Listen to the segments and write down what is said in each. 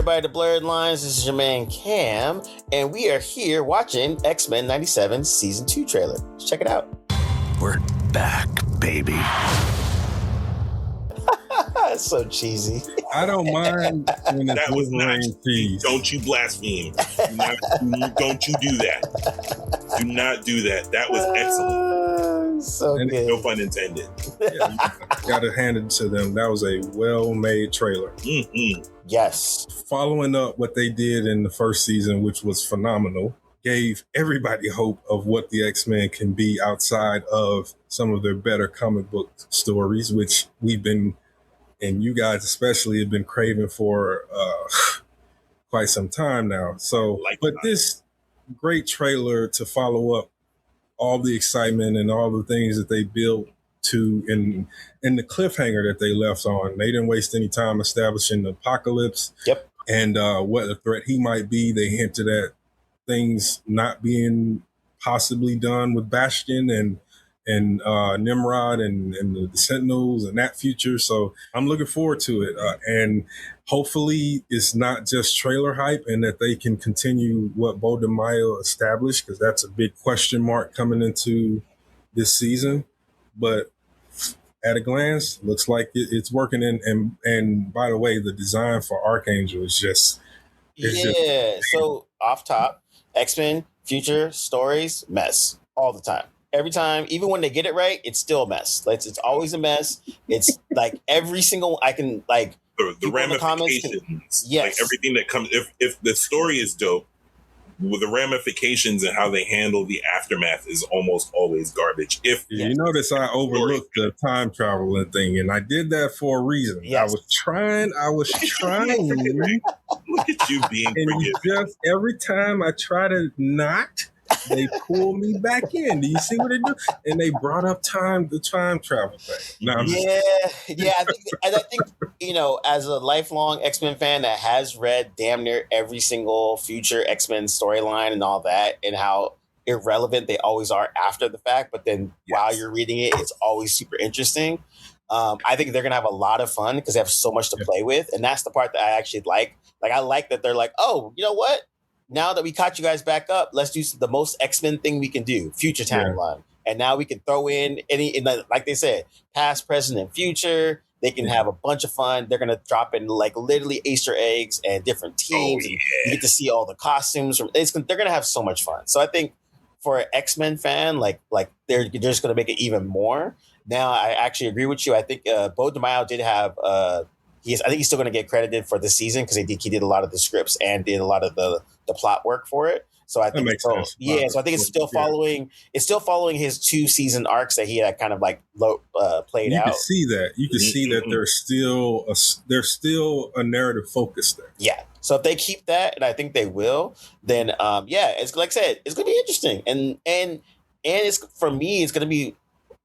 everybody to Blerdlines. This is your man Cam, and we are here watching X-Men 97 Season 2 trailer. Let's check it out. We're back, baby. It's so cheesy. I don't mind when it's That was not. Wolverine cheese. Don't you blaspheme. Don't you do that. Do not do that. That was excellent. So And good. No pun intended. Yeah, gotta hand it to them. That was a well-made trailer. Mm-hmm. Yes. Following up what they did in the first season, which was phenomenal, gave everybody hope of what the X-Men can be outside of some of their better comic book stories, which we've been, and you guys especially, have been craving for quite some time now. So, but this great trailer to follow up all the excitement and all the things that they built to in the cliffhanger that they left on. They didn't waste any time establishing the apocalypse. Yep. And what a threat he might be. They hinted at things not being possibly done with Bastion and Nimrod and the Sentinels and that future. So I'm looking forward to it. And hopefully it's not just trailer hype and that they can continue what Bo DeMaio established, because that's a big question mark coming into this season. But at a glance, looks like it's working. And by the way, the design for Archangel is just... So off top, X-Men Future stories, mess all the time. Every time, even when they get it right, it's still a mess. Like, it's always a mess. It's like every single, I can like the ramifications. Yes. Like everything that comes, if the story is dope, with the ramifications and how they handle the aftermath is almost always garbage. You notice I overlooked the time traveling thing, and I did that for a reason. Yes. I was trying. Look at you being forgiving. Just every time I try to not, they pull me back in. Do you see what they do? And they brought up the time travel thing. I think as a lifelong X-Men fan that has read damn near every single future X-Men storyline and all that, and how irrelevant they always are after the fact, but then while you're reading it, it's always super interesting. I think they're gonna have a lot of fun because they have so much to play with, and that's the part that I actually like. Like, I like that they're like, oh, you know what? Now that we caught you guys back up, let's do the most X-Men thing we can do, future timeline. And now we can throw in like they said, past, present, and future. They can have a bunch of fun. They're going to drop in like literally Easter eggs and different teams. And you get to see all the costumes. They're going to have so much fun. So I think for an X-Men fan, like they're just going to make it even more. Now, I actually agree with you. I think Bo DeMaio did have... I think he's still going to get credited for this season because he did a lot of the scripts and did a lot of the plot work for it. So I think that makes sense. Yeah, so I think it's still following. It's still following his 2-season arcs that he had kind of like played out. You can see that. You can see that there's still a narrative focus there. Yeah. So if they keep that, and I think they will, then it's like I said, it's going to be interesting. And it's, for me, it's going to be.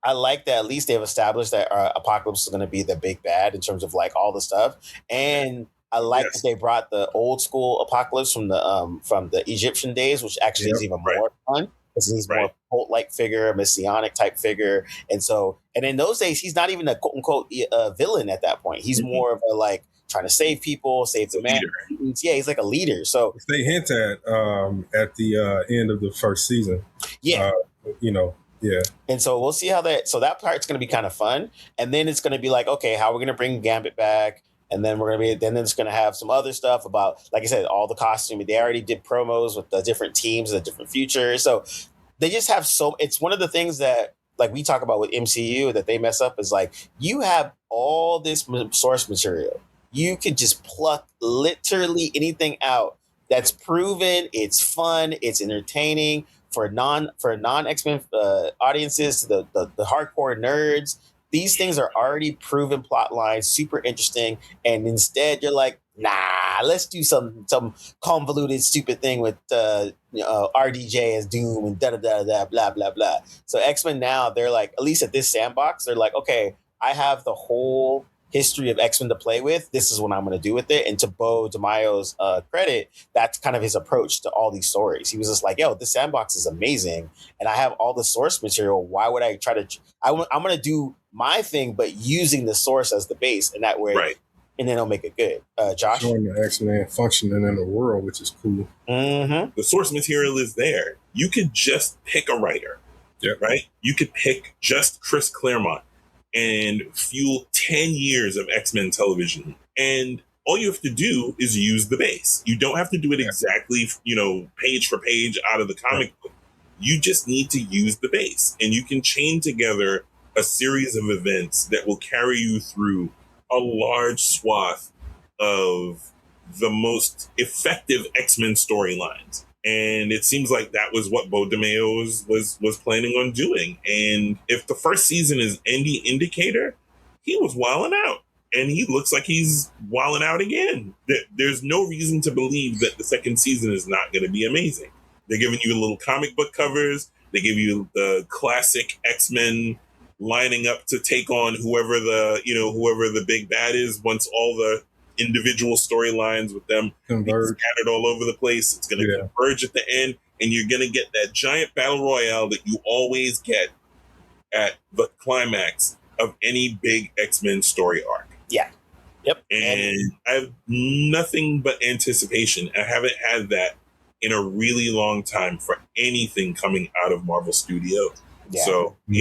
I like that at least they've established that Apocalypse is going to be the big bad in terms of like all the stuff. And I like that they brought the old school Apocalypse from the Egyptian days, which actually is even more fun because he's more cult-like figure, a messianic type figure. And in those days, he's not even a quote unquote villain at that point. He's more of a like trying to save people, save the man. Yeah, he's like a leader. So they hint at the end of the first season. Yeah. Yeah. And so we'll see how that part's going to be kind of fun. And then it's going to be like, okay, how are we going to bring Gambit back? And then then it's going to have some other stuff about, like I said, all the costume. They already did promos with the different teams, the different futures. So they just have it's one of the things that, like we talk about with MCU that they mess up is like, you have all this source material. You could just pluck literally anything out that's proven, it's fun, it's entertaining. For non X-Men audiences, the hardcore nerds, these things are already proven plot lines, super interesting. And instead, you're like, nah, let's do some convoluted, stupid thing with RDJ as Doom and da blah blah blah. So X-Men now, they're like, at least at this sandbox, they're like, okay, I have the whole history of X-Men to play with. This is what I'm going to do with it. And to Bo DeMaio's credit, that's kind of his approach to all these stories. He was just like, yo, this sandbox is amazing. And I have all the source material. Why would I try to... I'm going to do my thing, but using the source as the base. And that way, and then they'll make it good. Josh? Showing the X-Men functioning in the world, which is cool. Mm-hmm. The source material is there. You could just pick a writer, right? You could pick just Chris Claremont and fuel 10 years of X-Men television. And all you have to do is use the base. You don't have to do it exactly, page for page out of the comic book. You just need to use the base, and you can chain together a series of events that will carry you through a large swath of the most effective X-Men storylines. And it seems like that was what Bo DeMeo was planning on doing. And if the first season is any indicator, he was wilding out. And he looks like he's wilding out again. There's no reason to believe that the second season is not going to be amazing. They're giving you little comic book covers. They give you the classic X-Men lining up to take on whoever the big bad is once all the individual storylines with them scattered all over the place. It's going to converge at the end, and you're going to get that giant battle royale that you always get at the climax of any big X-Men story arc. Yeah. Yep. And I have nothing but anticipation. I haven't had that in a really long time for anything coming out of Marvel Studios. Yeah. So, and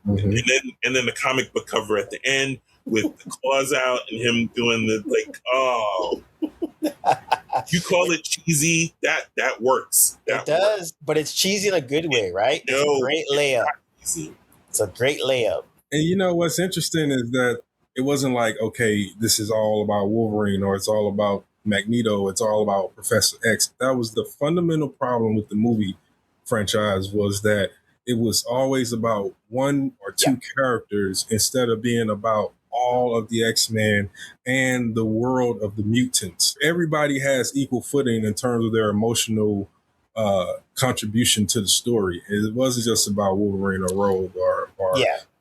then the comic book cover at the end with the claws out and him doing you call it cheesy, that works. That it does, but it's cheesy in a good way, right? It's a great layup. It's a great layup. And you know what's interesting is that it wasn't like, okay, this is all about Wolverine or it's all about Magneto, it's all about Professor X. That was the fundamental problem with the movie franchise, was that it was always about one or two characters instead of being about all of the X-Men and the world of the mutants. Everybody has equal footing in terms of their emotional contribution to the story. It wasn't just about Wolverine or Rogue or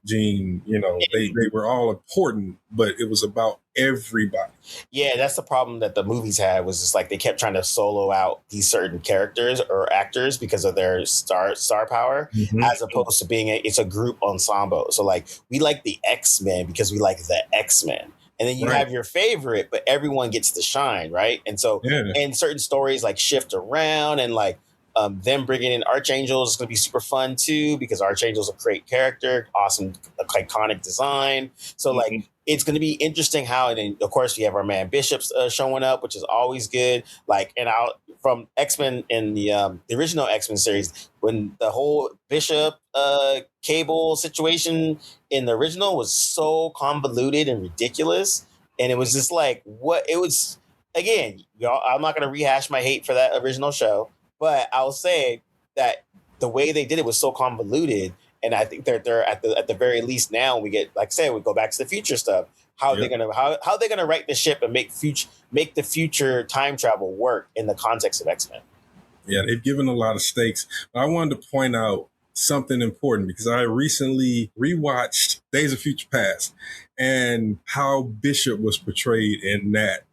Jean, they were all important, but it was about everybody. Yeah, that's the problem that the movies had, was just like they kept trying to solo out these certain characters or actors because of their star power, as opposed to being it's a group ensemble. So like we like the X-Men because we like the X-Men. And then you have your favorite, but everyone gets to shine, right? And so and certain stories like shift around, and like them bringing in Archangels is going to be super fun too, because Archangel's a great character, awesome, iconic design. So like it's going to be interesting how, and then of course we have our man Bishop's showing up, which is always good. Like, and out from X-Men in the original X-Men series, when the whole Bishop Cable situation in the original was so convoluted and ridiculous, and it was just like what it was. Again, y'all, I'm not going to rehash my hate for that original show. But I'll say that the way they did it was so convoluted, and I think they're at the very least now we get, like I said, we go back to the future stuff. How they're gonna right the ship and make the future time travel work in the context of X-Men. Yeah, they've given a lot of stakes. But I wanted to point out something important because I recently rewatched Days of Future Past and how Bishop was portrayed in that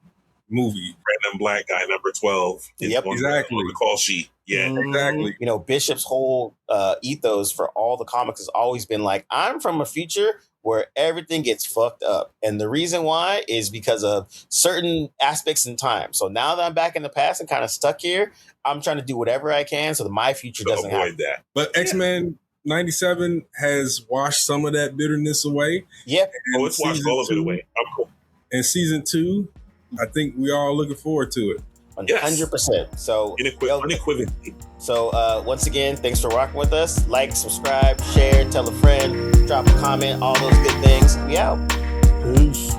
movie. Random black guy number 12. Exactly. On the call sheet. Yeah, exactly. Bishop's whole ethos for all the comics has always been like, I'm from a future where everything gets fucked up. And the reason why is because of certain aspects in time. So now that I'm back in the past and kind of stuck here, I'm trying to do whatever I can so that my future doesn't happen. That. But X-Men 97 has washed some of that bitterness away. Yep. It's washed all of it away. I'm cool. And season 2, I think we are all looking forward to it. 100%. So unequivocally. So once again, thanks for rocking with us. Like, subscribe, share, tell a friend, drop a comment, all those good things. We out. Peace.